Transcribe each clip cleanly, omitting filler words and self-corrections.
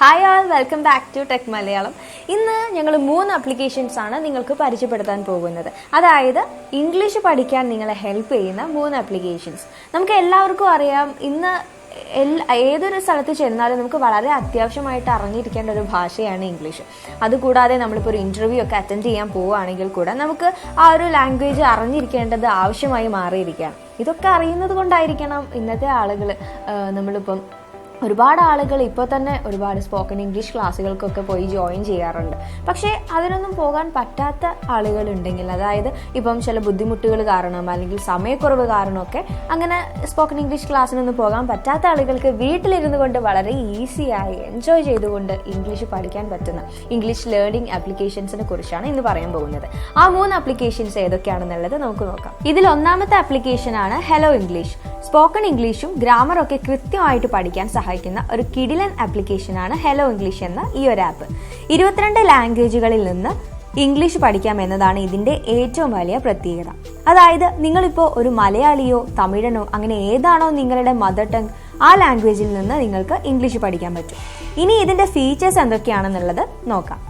Hi all, welcome back to tech Malayalam. ഇന്ന് ഞങ്ങൾ 3 applications ആണ് നിങ്ങൾക്ക് പരിചയപ്പെടുത്താൻ പോകുന്നത്. അതായത് ഇംഗ്ലീഷ് പഠിക്കാൻ നിങ്ങളെ ഹെൽപ്പ് ചെയ്യുന്ന 3 ആപ്ലിക്കേഷൻസ്. നമുക്ക് എല്ലാവർക്കും അറിയാം, ഇന്ന് ഏതൊരു സ്ഥലത്ത് ചെന്നാലും നമുക്ക് വളരെ അത്യാവശ്യമായിട്ട് അറിഞ്ഞിരിക്കേണ്ട ഒരു ഭാഷയാണ് ഇംഗ്ലീഷ്. അതുകൂടാതെ നമ്മളിപ്പോൾ ഒരു ഇൻ്റർവ്യൂ ഒക്കെ അറ്റൻഡ് ചെയ്യാൻ പോവുകയാണെങ്കിൽ കൂടെ നമുക്ക് ആ ഒരു ലാംഗ്വേജ് അറിഞ്ഞിരിക്കേണ്ടത് ആവശ്യമായി മാറിയിരിക്കുകയാണ്. ഇതൊക്കെ അറിയുന്നത് കൊണ്ടായിരിക്കണം ഇന്നത്തെ ആളുകൾ നമ്മളിപ്പം ഒരുപാട് ആളുകൾ ഇപ്പോൾ തന്നെ ഒരുപാട് സ്പോക്കൺ ഇംഗ്ലീഷ് ക്ലാസ്സുകൾക്കൊക്കെ പോയി ജോയിൻ ചെയ്യാറുണ്ട്. പക്ഷേ അതിനൊന്നും പോകാൻ പറ്റാത്ത ആളുകളുണ്ടെങ്കിൽ, അതായത് ഇപ്പം ചില ബുദ്ധിമുട്ടുകൾ കാരണം അല്ലെങ്കിൽ സമയക്കുറവ് കാരണമൊക്കെ അങ്ങനെ സ്പോക്കൺ ഇംഗ്ലീഷ് ക്ലാസ്സിനൊന്നും പോകാൻ പറ്റാത്ത ആളുകൾക്ക് വീട്ടിലിരുന്നു കൊണ്ട് വളരെ ഈസിയായി എൻജോയ് ചെയ്തുകൊണ്ട് ഇംഗ്ലീഷ് പഠിക്കാൻ പറ്റുന്ന ഇംഗ്ലീഷ് ലേണിംഗ് ആപ്ലിക്കേഷൻസിനെ കുറിച്ചാണ് ഇന്ന് പറയാൻ പോകുന്നത്. ആ 3 ആപ്ലിക്കേഷൻസ് ഏതൊക്കെയാണെന്നുള്ളത് നമുക്ക് നോക്കാം. ഇതിൽ ഒന്നാമത്തെ ആപ്ലിക്കേഷനാണ് ഹലോ ഇംഗ്ലീഷ്. സ്പോക്കൺ ഇംഗ്ലീഷും ഗ്രാമറൊക്കെ കൃത്യമായിട്ട് പഠിക്കാൻ സഹായിക്കുന്ന ഒരു കിടിലൻ ആപ്ലിക്കേഷനാണ് ഹലോ ഇംഗ്ലീഷ് എന്ന ഈ ഒരു ആപ്പ്. 22 ലാംഗ്വേജുകളിൽ നിന്ന് ഇംഗ്ലീഷ് പഠിക്കാം എന്നതാണ് ഇതിന്റെ ഏറ്റവും വലിയ പ്രത്യേകത. അതായത് നിങ്ങളിപ്പോൾ ഒരു മലയാളിയോ തമിഴനോ അങ്ങനെ ഏതാണോ നിങ്ങളുടെ മദർ ടങ്, ആ ലാംഗ്വേജിൽ നിന്ന് നിങ്ങൾക്ക് ഇംഗ്ലീഷ് പഠിക്കാൻ പറ്റും. ഇനി ഇതിന്റെ ഫീച്ചേഴ്സ് എന്തൊക്കെയാണെന്നുള്ളത് നോക്കാം.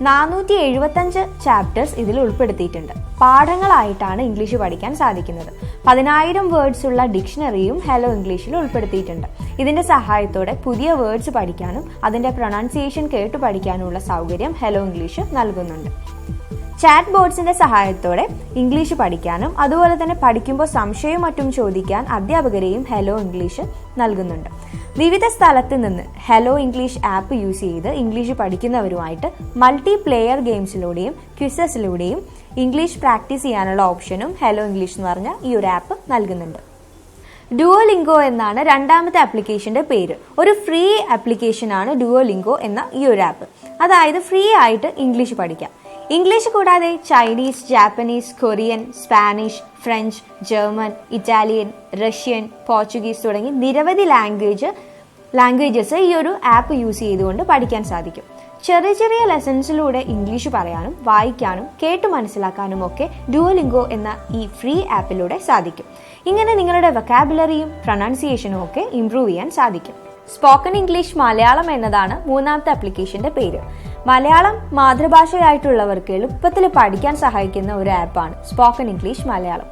475 ചാപ്റ്റേഴ്സ് ഇതിൽ ഉൾപ്പെടുത്തിയിട്ടുണ്ട്. പാഠങ്ങളായിട്ടാണ് ഇംഗ്ലീഷ് പഠിക്കാൻ സാധിക്കുന്നത്. 10,000 വേർഡ്സ് ഉള്ള ഡിക്ഷണറിയും ഹലോ ഇംഗ്ലീഷിൽ ഉൾപ്പെടുത്തിയിട്ടുണ്ട്. ഇതിന്റെ സഹായത്തോടെ പുതിയ വേർഡ്സ് പഠിക്കാനും അതിന്റെ പ്രൊനൗൺസിയേഷൻ കേട്ടു പഠിക്കാനുമുള്ള സൗകര്യം ഹലോ ഇംഗ്ലീഷ് നൽകുന്നുണ്ട്. ചാറ്റ് ബോർഡ്സിന്റെ സഹായത്തോടെ ഇംഗ്ലീഷ് പഠിക്കാനും അതുപോലെ തന്നെ പഠിക്കുമ്പോൾ സംശയവും മറ്റും ചോദിക്കാൻ അധ്യാപകരെയും ഹലോ ഇംഗ്ലീഷ് നൽകുന്നുണ്ട്. വിവിധ സ്ഥലത്ത് നിന്ന് ഹലോ ഇംഗ്ലീഷ് ആപ്പ് യൂസ് ചെയ്ത് ഇംഗ്ലീഷ് പഠിക്കുന്നവരുമായിട്ട് മൾട്ടി പ്ലെയർ ഗെയിംസിലൂടെയും ക്വിസസിലൂടെയും ഇംഗ്ലീഷ് പ്രാക്ടീസ് ചെയ്യാനുള്ള ഓപ്ഷനും ഹലോ ഇംഗ്ലീഷ് എന്ന് പറഞ്ഞ ഈ ഒരു ആപ്പ് നൽകുന്നുണ്ട്. ഡുവോലിംഗോ എന്നാണ് രണ്ടാമത്തെ ആപ്ലിക്കേഷന്റെ പേര്. ഒരു ഫ്രീ ആപ്ലിക്കേഷനാണ് ഡുവോലിംഗോ എന്ന ഈ ഒരു ആപ്പ്. അതായത് ഫ്രീ ആയിട്ട് ഇംഗ്ലീഷ് പഠിക്കാം. ഇംഗ്ലീഷ് കൂടാതെ Chinese, Japanese, Korean, Spanish, French, German, Italian, Russian, Portuguese തുടങ്ങി നിരവധി ലാംഗ്വേജസ് ഈ ഒരു ആപ്പ് യൂസ് ചെയ്തുകൊണ്ട് പഠിക്കാൻ സാധിക്കും. ചെറിയ ചെറിയ ലെസൺസിലൂടെ ഇംഗ്ലീഷ് പറയാനും വായിക്കാനും കേട്ടു മനസ്സിലാക്കാനും ഒക്കെ ഡുവോലിംഗോ എന്ന ഈ ഫ്രീ ആപ്പിലൂടെ സാധിക്കും. ഇങ്ങനെ നിങ്ങളുടെ വൊക്കാബുലറിയും പ്രൊനൗൺസിയേഷനും ഒക്കെ ഇംപ്രൂവ് ചെയ്യാൻ സാധിക്കും. സ്പോക്കൺ ഇംഗ്ലീഷ് മലയാളം എന്നതാണ് മൂന്നാമത്തെ ആപ്ലിക്കേഷന്റെ പേര്. മലയാളം മാതൃഭാഷയായിട്ടുള്ളവർക്ക് എളുപ്പത്തിൽ പഠിക്കാൻ സഹായിക്കുന്ന ഒരു ആപ്പാണ് സ്പോക്കൺ ഇംഗ്ലീഷ് മലയാളം.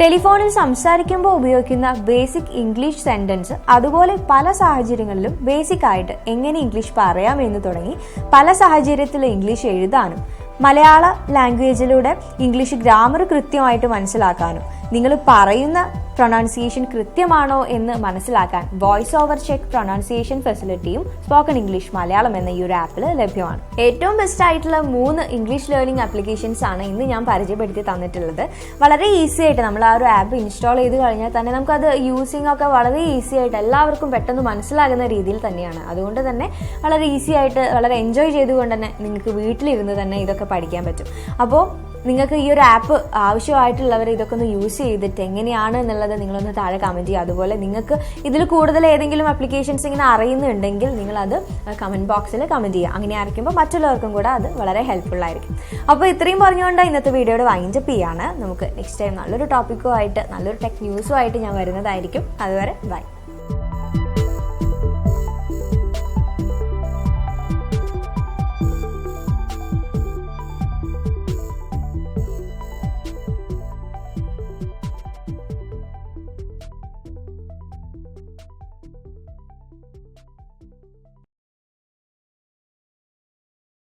ടെലിഫോണിൽ സംസാരിക്കുമ്പോൾ ഉപയോഗിക്കുന്ന ബേസിക് ഇംഗ്ലീഷ് സെന്റൻസ്, അതുപോലെ പല സാഹചര്യങ്ങളിലും ബേസിക് ആയിട്ട് എങ്ങനെ ഇംഗ്ലീഷ് പറയാം എന്ന് തുടങ്ങി പല സാഹചര്യത്തിൽ ഇംഗ്ലീഷ് എഴുതാനും മലയാള ലാംഗ്വേജിലൂടെ ഇംഗ്ലീഷ് ഗ്രാമർ കൃത്യമായിട്ട് മനസ്സിലാക്കാനും നിങ്ങൾ പറയുന്ന പ്രൊനൗൺസിയേഷൻ കൃത്യമാണോ എന്ന് മനസ്സിലാക്കാൻ വോയിസ് ഓവർ ചെക്ക് പ്രൊനൗൺസിയേഷൻ ഫെസിലിറ്റിയും സ്പോക്കൺ ഇംഗ്ലീഷ് മലയാളം എന്ന ഈ ഒരു ആപ്പിൽ ലഭ്യമാണ്. ഏറ്റവും ബെസ്റ്റ് ആയിട്ടുള്ള 3 ഇംഗ്ലീഷ് ലേണിംഗ് ആപ്ലിക്കേഷൻസ് ആണ് ഇന്ന് ഞാൻ പരിചയപ്പെടുത്തി തന്നിട്ടുള്ളത്. വളരെ ഈസി ആയിട്ട് നമ്മൾ ആ ഒരു ആപ്പ് ഇൻസ്റ്റാൾ ചെയ്ത് കഴിഞ്ഞാൽ തന്നെ നമുക്കത് യൂസിംഗ് ഒക്കെ വളരെ ഈസി ആയിട്ട് എല്ലാവർക്കും പെട്ടെന്ന് മനസ്സിലാകുന്ന രീതിയിൽ തന്നെയാണ്. അതുകൊണ്ട് തന്നെ വളരെ ഈസി ആയിട്ട് വളരെ എൻജോയ് ചെയ്തുകൊണ്ട് തന്നെ നിങ്ങൾക്ക് വീട്ടിലിരുന്ന് തന്നെ ഇതൊക്കെ പഠിക്കാൻ പറ്റും. അപ്പോൾ നിങ്ങൾക്ക് ഈ ഒരു ആപ്പ് ആവശ്യമായിട്ടുള്ളവർ ഇതൊക്കെ ഒന്ന് യൂസ് ചെയ്തിട്ട് എങ്ങനെയാണ് എന്നുള്ളത് നിങ്ങളൊന്ന് താഴെ കമന്റ് ചെയ്യുക. അതുപോലെ നിങ്ങൾക്ക് ഇതിൽ കൂടുതൽ ഏതെങ്കിലും ആപ്ലിക്കേഷൻസ് ഇങ്ങനെ അറിയുന്നുണ്ടെങ്കിൽ നിങ്ങളത് കമന്റ് ബോക്സിൽ കമന്റ് ചെയ്യുക. അങ്ങനെ ആയിരിക്കുമ്പോൾ മറ്റുള്ളവർക്കും കൂടെ അത് വളരെ ഹെൽപ്ഫുൾ ആയിരിക്കും. അപ്പോൾ ഇത്രയും പറഞ്ഞുകൊണ്ട് ഇന്നത്തെ വീഡിയോയുടെ വൈൻഡപ്പ് ചെയ്യാണ്. നമുക്ക് നെക്സ്റ്റ് ടൈം നല്ലൊരു ടോപ്പിക്കുമായിട്ട് നല്ലൊരു ടെക് ന്യൂസുമായിട്ട് ഞാൻ വരുന്നതായിരിക്കും. അതുവരെ ബൈ.